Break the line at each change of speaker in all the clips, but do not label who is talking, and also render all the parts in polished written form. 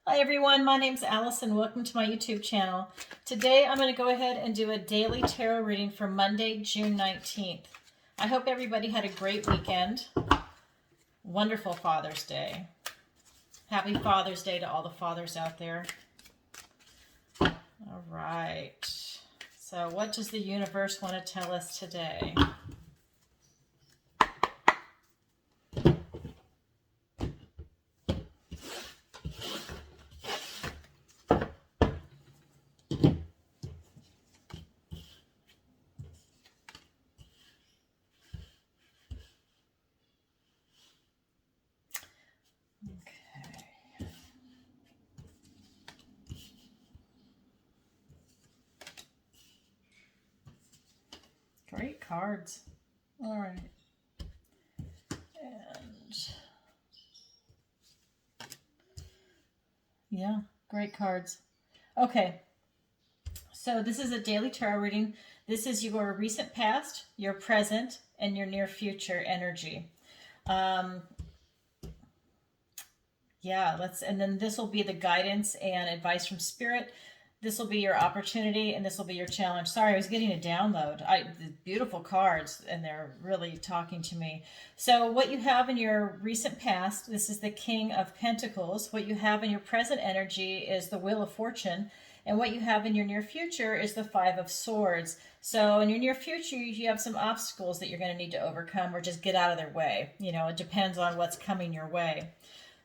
Hi everyone, my name's Allison. Welcome to my YouTube channel. Today I'm going to go ahead and do a daily tarot reading for Monday, June 19th. I hope everybody had a great weekend. Wonderful Father's Day. Happy Father's Day to all the fathers out there. All right. So what does the universe want to tell us today? Great cards. All right. And yeah, great cards. Okay. So this is a daily tarot reading. This is your recent past, your present, and your near future energy. And then this will be the guidance and advice from Spirit. This will be your opportunity, and this will be your challenge. Sorry, I was getting a download. The beautiful cards, and they're really talking to me. So what you have in your recent past, this is the King of Pentacles. What you have in your present energy is the Wheel of Fortune. And what you have in your near future is the Five of Swords. So in your near future, you have some obstacles that you're going to need to overcome or just get out of their way. You know, it depends on what's coming your way.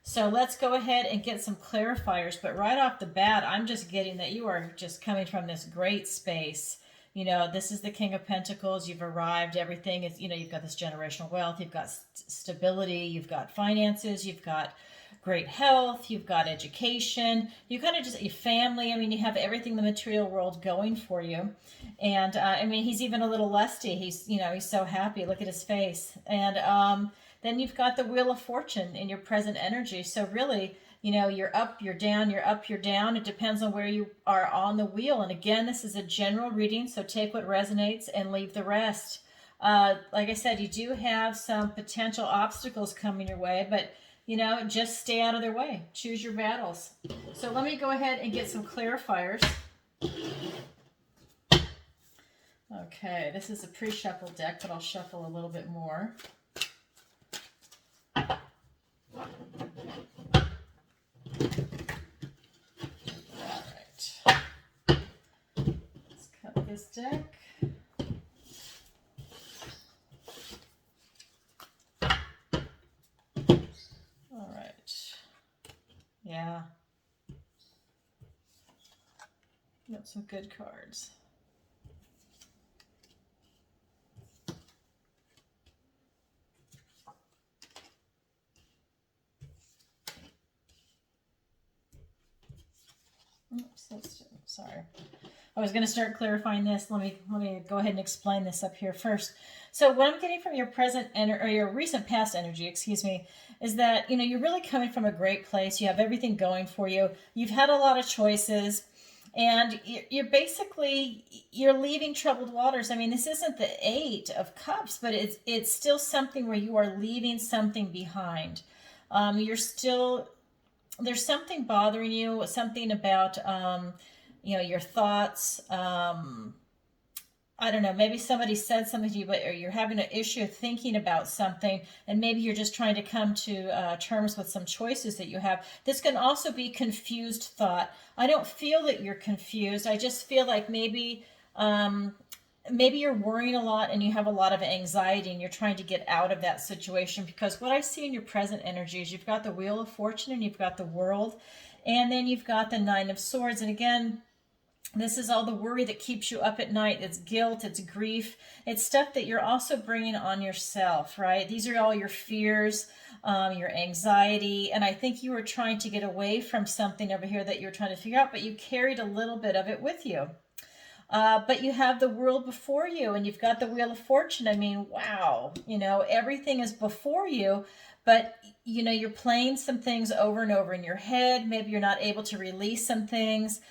So let's go ahead and get some clarifiers. But right off the bat, I'm just getting that you are just coming from this great space. You know, this is the King of Pentacles. You've arrived. Everything is, you know, you've got this generational wealth. You've got stability. You've got finances. You've got great health. You've got education. You kind of just, your family. I mean, you have everything the material world going for you. And, I mean, he's even a little lusty. He's, you know, he's so happy. Look at his face. And, then you've got the Wheel of Fortune in your present energy. So really, you know, you're up, you're down, you're up, you're down. It depends on where you are on the wheel. And again, this is a general reading, so take what resonates and leave the rest. Like I said, you do have some potential obstacles coming your way, but, you know, just stay out of their way. Choose your battles. So let me go ahead and get some clarifiers. Okay, this is a pre-shuffle deck, but I'll shuffle a little bit more. This deck. All right. Yeah. Got some good cards. Oops, sorry. I was going to start clarifying this. Let me go ahead and explain this up here first. So what I'm getting from your present or your recent past energy, excuse me, is that, you know, you're really coming from a great place. You have everything going for you. You've had a lot of choices, and you're basically, you're leaving troubled waters. I mean, this isn't the Eight of Cups, but it's still something where you are leaving something behind. You're still, there's something bothering you, something about, you know, your thoughts. I don't know, maybe somebody said something to you, but or you're having an issue thinking about something, and maybe you're just trying to come to terms with some choices that you have. This can also be confused thought. I don't feel that you're confused. I just feel like maybe maybe you're worrying a lot and you have a lot of anxiety and you're trying to get out of that situation, because what I see in your present energy is you've got the Wheel of Fortune and you've got the World, and then you've got the Nine of Swords. And again, this is all the worry that keeps you up at night. It's guilt, it's grief, it's stuff that you're also bringing on yourself, right? These are all your fears, your anxiety, and I think you were trying to get away from something over here that you're trying to figure out, but you carried a little bit of it with you. But you have the world before you, and you've got the Wheel of Fortune. I mean, wow, you know, everything is before you, but you're playing some things over and over in your head. Maybe you're not able to release some things.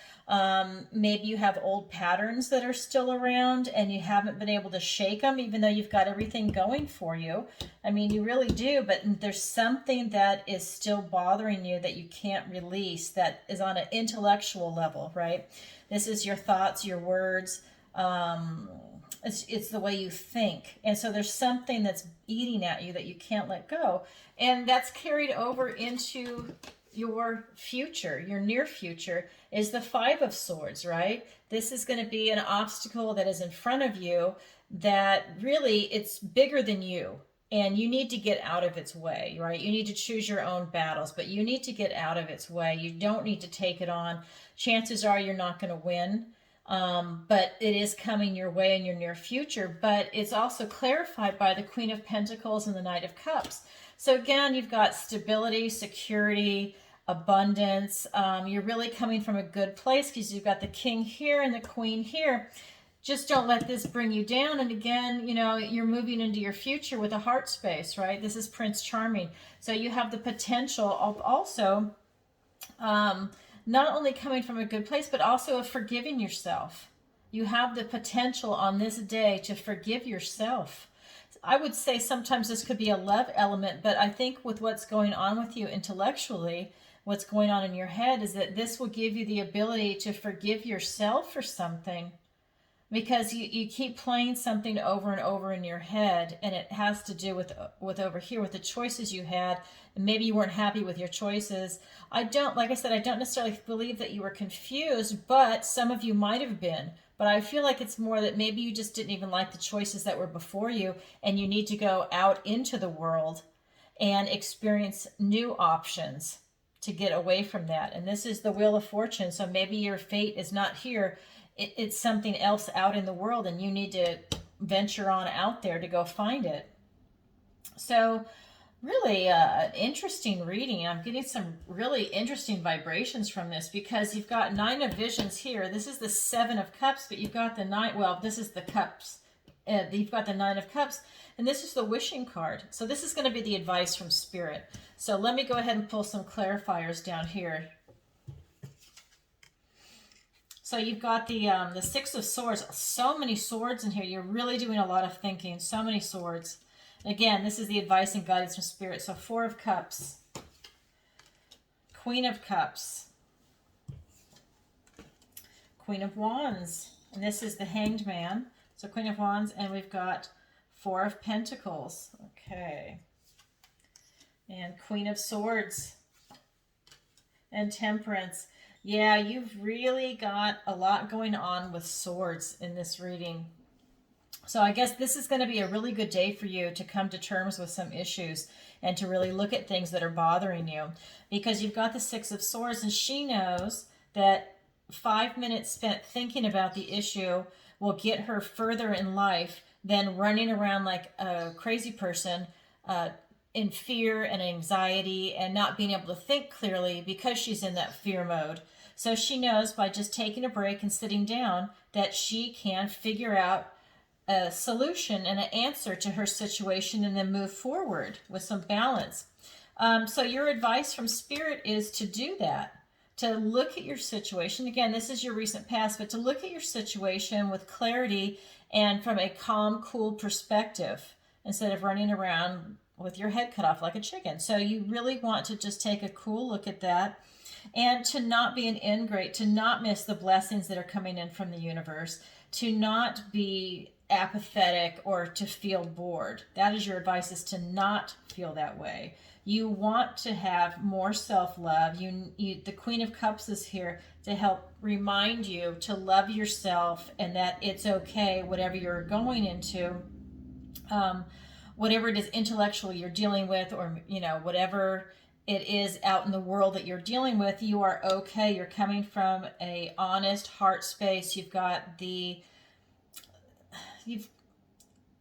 Maybe you have old patterns that are still around and you haven't been able to shake them, even though you've got everything going for you. I mean, you really do, but there's something that is still bothering you that you can't release, that is on an intellectual level, right? This is your thoughts, your words. It's the way you think. And so there's something that's eating at you that you can't let go. And that's carried over into your future, your near future, is the Five of Swords, right? This is going to be an obstacle that is in front of you that really it's bigger than you. And you need to get out of its way, right? You need to choose your own battles, but you need to get out of its way. You don't need to take it on. Chances are you're not going to win. But it is coming your way in your near future. But it's also clarified by the Queen of Pentacles and the Knight of Cups. So again, you've got stability, security, abundance. You're really coming from a good place because you've got the King here and the Queen here. Just don't let this bring you down. And again, you're moving into your future with a heart space, right? This is Prince Charming. So you have the potential of also not only coming from a good place, but also of forgiving yourself. You have the potential on this day to forgive yourself. I would say sometimes this could be a love element, but I think with what's going on with you intellectually, what's going on in your head is that this will give you the ability to forgive yourself for something, because you keep playing something over and over in your head, and it has to do with over here with the choices you had, and maybe you weren't happy with your choices. Like I said, I don't necessarily believe that you were confused, but some of you might have been. But I feel like it's more that maybe you just didn't even like the choices that were before you, and you need to go out into the world and experience new options to get away from that. And this is the Wheel of Fortune, so maybe your fate is not here. It's something else out in the world, and you need to venture on out there to go find it. So really an interesting reading. I'm getting some really interesting vibrations from this, because you've got Nine of Visions here. This is the Seven of Cups, but you've got the Nine, well, this is the Cups. You've got the Nine of Cups, and this is the Wishing card. So this is going to be the advice from Spirit. So let me go ahead and pull some clarifiers down here. So you've got the Six of Swords. So many swords in here. You're really doing a lot of thinking. So many swords. Again, this is the advice and guidance from Spirit. So Four of Cups. Queen of Cups. Queen of Wands. And this is the Hanged Man. So Queen of Wands. And we've got Four of Pentacles. Okay. And Queen of Swords. And Temperance. Yeah, you've really got a lot going on with swords in this reading. So I guess this is going to be a really good day for you to come to terms with some issues and to really look at things that are bothering you, because you've got the Six of Swords, and she knows that 5 minutes spent thinking about the issue will get her further in life than running around like a crazy person in fear and anxiety and not being able to think clearly because she's in that fear mode. So she knows by just taking a break and sitting down that she can figure out a solution and an answer to her situation and then move forward with some balance. So your advice from Spirit is to do that, to look at your situation. Again, this is your recent past, but to look at your situation with clarity and from a calm, cool perspective instead of running around with your head cut off like a chicken. So you really want to just take a cool look at that, and to not be an ingrate, to not miss the blessings that are coming in from the universe, to not be apathetic or to feel bored. That is your advice, is to not feel that way. You want to have more self-love. The Queen of Cups is here to help remind you to love yourself, and that it's okay, whatever you're going into, whatever it is intellectually you're dealing with, or whatever it is out in the world that you're dealing with, you are okay. You're coming from a honest heart space.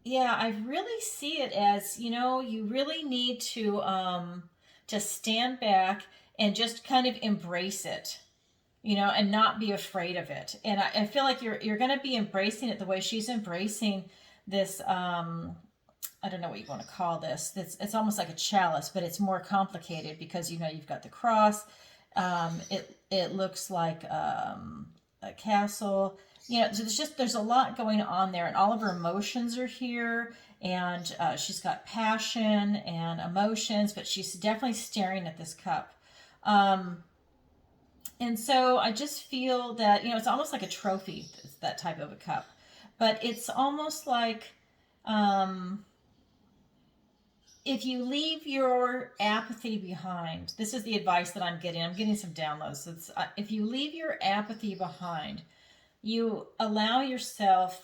I really see it as, you really need to stand back and just kind of embrace it, and not be afraid of it. And I feel like you're going to be embracing it the way she's embracing this I don't know what you want to call this. It's almost like a chalice, but it's more complicated because, you know, you've got the cross. It looks like a castle. You know, there's a lot going on there, and all of her emotions are here, and she's got passion and emotions, but she's definitely staring at this cup. Um, and so I just feel that, you know, it's almost like a trophy, that type of a cup, but it's almost like, um, if you leave your apathy behind, this is the advice that I'm getting. I'm getting some downloads. If you leave your apathy behind, you allow yourself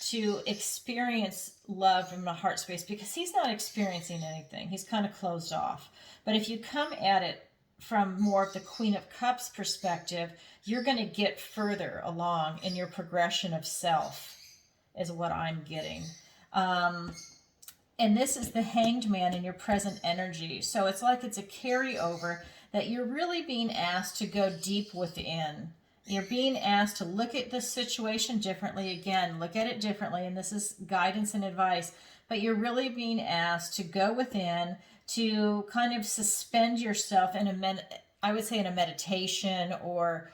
to experience love from the heart space, because he's not experiencing anything. He's kind of closed off. But if you come at it from more of the Queen of Cups perspective, you're going to get further along in your progression of self, is what I'm getting. And this is the Hanged Man in your present energy. So it's like it's a carryover that you're really being asked to go deep within. You're being asked to look at this situation differently. Again, look at it differently. And this is guidance and advice. But you're really being asked to go within, to kind of suspend yourself in I would say in a meditation, or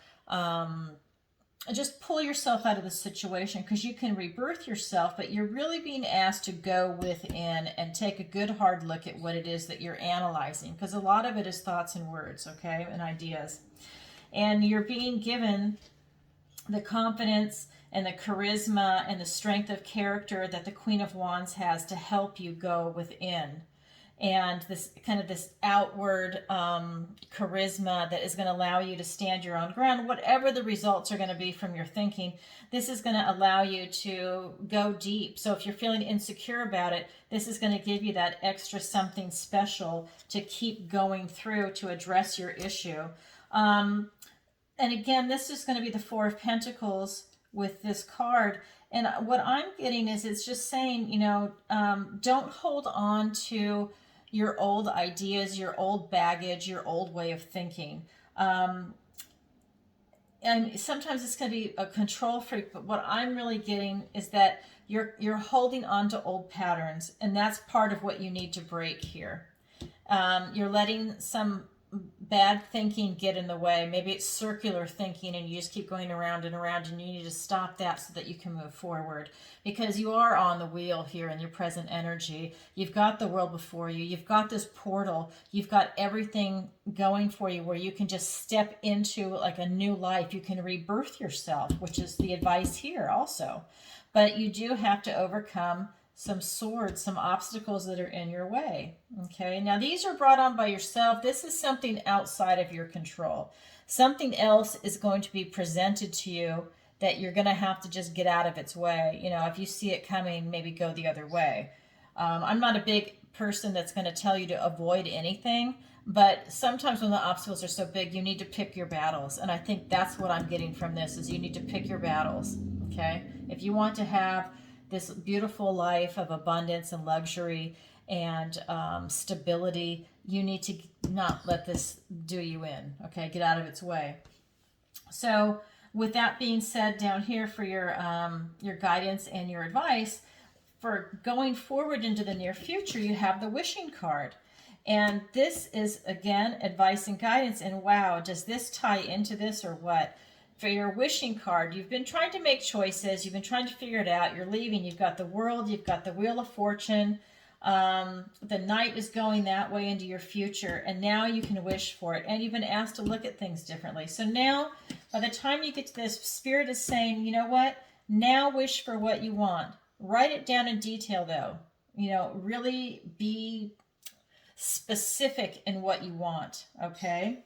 just pull yourself out of the situation, because you can rebirth yourself, but you're really being asked to go within and take a good hard look at what it is that you're analyzing, because a lot of it is thoughts and words, okay, and ideas. And you're being given the confidence and the charisma and the strength of character that the Queen of Wands has to help you go within. And this kind of this outward charisma that is going to allow you to stand your own ground, whatever the results are going to be from your thinking. This is going to allow you to go deep. So if you're feeling insecure about it, this is going to give you that extra something special to keep going through to address your issue. And again, this is going to be the Four of Pentacles with this card. And what I'm getting is, it's just saying, you know, don't hold on to your old ideas, your old baggage, your old way of thinking. And sometimes it's going to be a control freak, but what I'm really getting is that you're holding on to old patterns, and that's part of what you need to break here. You're letting some bad thinking get in the way. Maybe it's circular thinking, and you just keep going around and around, and you need to stop that so that you can move forward, because you are on the wheel here in your present energy. You've got the world before you. You've got this portal. You've got everything going for you where you can just step into like a new life. You can rebirth yourself, which is the advice here also. But you do have to overcome some swords, some obstacles that are in your way. Okay, now these are brought on by yourself. This is something outside of your control. Something else is going to be presented to you that you're going to have to just get out of its way. You know, if you see it coming, maybe go the other way. I'm not a big person that's going to tell you to avoid anything, but sometimes when the obstacles are so big, you need to pick your battles. And I think that's what I'm getting from this, is you need to pick your battles. Okay, if you want to have this beautiful life of abundance and luxury and stability, you need to not let this do you in. Okay, get out of its way. So with that being said, down here for your guidance and your advice for going forward into the near future, you have the wishing card. And this is, again, advice and guidance. And wow, does this tie into this or what? For your wishing card, you've been trying to make choices. You've been trying to figure it out. You're leaving. You've got the World. You've got the Wheel of Fortune. The Knight is going that way into your future. And now you can wish for it. And you've been asked to look at things differently. So now, by the time you get to this, Spirit is saying, you know what? Now wish for what you want. Write it down in detail, though. You know, really be specific in what you want. Okay?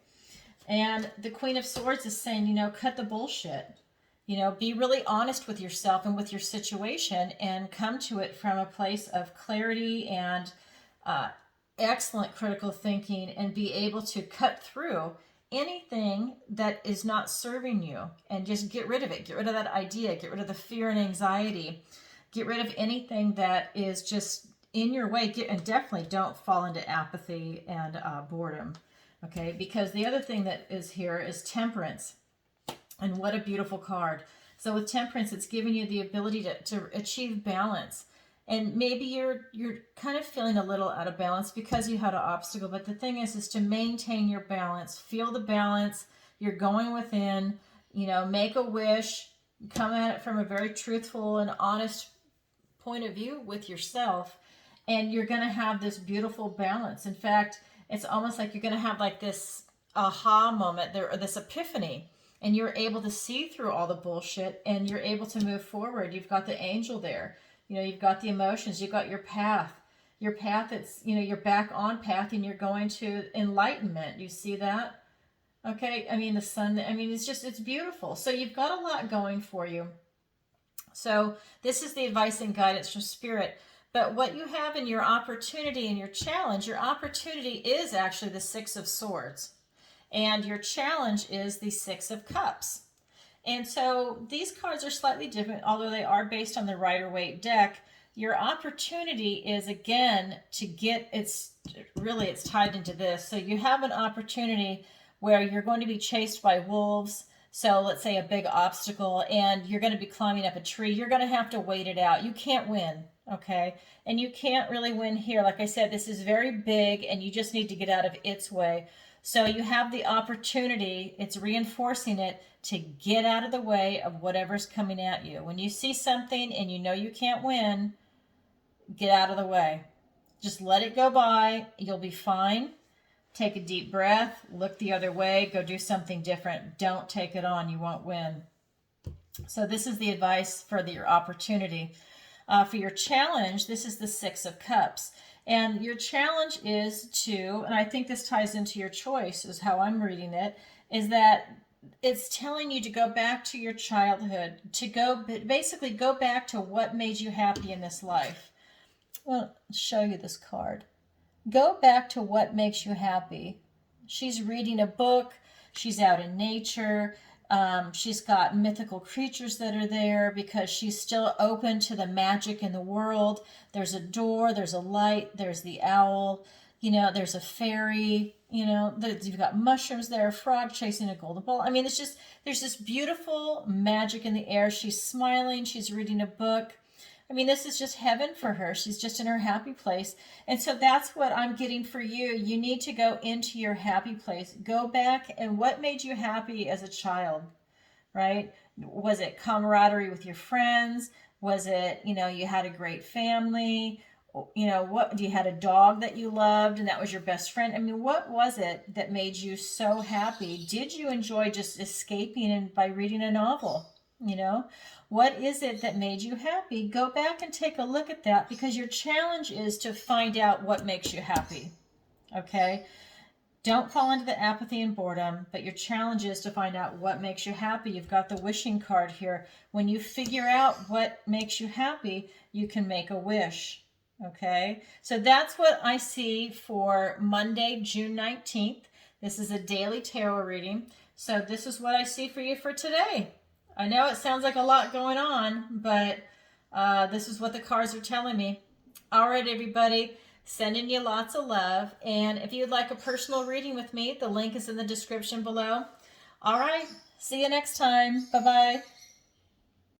And the Queen of Swords is saying, you know, cut the bullshit. You know, be really honest with yourself and with your situation, and come to it from a place of clarity and excellent critical thinking, and be able to cut through anything that is not serving you and just get rid of it. Get rid of that idea. Get rid of the fear and anxiety. Get rid of anything that is just in your way. And definitely don't fall into apathy and boredom. Okay, because the other thing that is here is Temperance. And what a beautiful card. So with Temperance, it's giving you the ability to achieve balance And maybe you're kind of feeling a little out of balance because you had an obstacle. But the thing is to maintain your balance. Feel the balance. You're going within, make a wish. Come at it from a very truthful and honest point of view with yourself. And you're going to have this beautiful balance. In fact, it's almost like you're going to have like this aha moment there, or this epiphany. And you're able to see through all the bullshit and you're able to move forward. You've got the angel there. You've got the emotions, you've got your path. Your path, it's, you're back on path and you're going to enlightenment. You see that? Okay, I mean, the sun, it's beautiful. So you've got a lot going for you. So this is the advice and guidance from Spirit. But what you have in your opportunity and your challenge, your opportunity is actually the Six of Swords. And your challenge is the Six of Cups. And so these cards are slightly different, although they are based on the Rider-Waite deck. Your opportunity is, again, to get, it's tied into this. So you have an opportunity where you're going to be chased by wolves. So let's say a big obstacle, and you're going to be climbing up a tree. You're going to have to wait it out. You can't win, okay? And you can't really win here. Like I said, this is very big, and you just need to get out of its way. So you have the opportunity, it's reinforcing it, to get out of the way of whatever's coming at you. When you see something and you know you can't win, get out of the way. Just let it go by. You'll be fine. Take a deep breath. Look the other way. Go do something different. Don't take it on. You won't win. So this is the advice for your opportunity. For your challenge, this is the Six of Cups. And your challenge is to, and I think this ties into your choice, is how I'm reading it, is that it's telling you to go back to your childhood, to basically go back to what made you happy in this life. Well, I'll show you this card. Go back to what makes you happy. She's reading a book. She's out in nature. She's got mythical creatures that are there because she's still open to the magic in the world. There's a door, there's a light, there's the owl, there's a fairy, you've got mushrooms there, a frog chasing a golden ball. There's this beautiful magic in the air. She's smiling, she's reading a book. This is just heaven for her. She's just in her happy place. And so that's what I'm getting for you. You need to go into your happy place. Go back, and what made you happy as a child, right? Was it camaraderie with your friends? Was it, you had a great family? What, you had a dog that you loved and that was your best friend? What was it that made you so happy? Did you enjoy just escaping by reading a novel? What is it that made you happy? Go back and take a look at that, because your challenge is to find out what makes you happy. Okay? Don't fall into the apathy and boredom, but your challenge is to find out what makes you happy. You've got the wishing card here. When you figure out what makes you happy, you can make a wish. Okay? So that's what I see for Monday, June 19th. This is a daily tarot reading. So this is what I see for you for today. I know it sounds like a lot going on, but this is what the cards are telling me. All right, everybody, sending you lots of love. And if you'd like a personal reading with me, the link is in the description below. All right, see you next time. Bye-bye.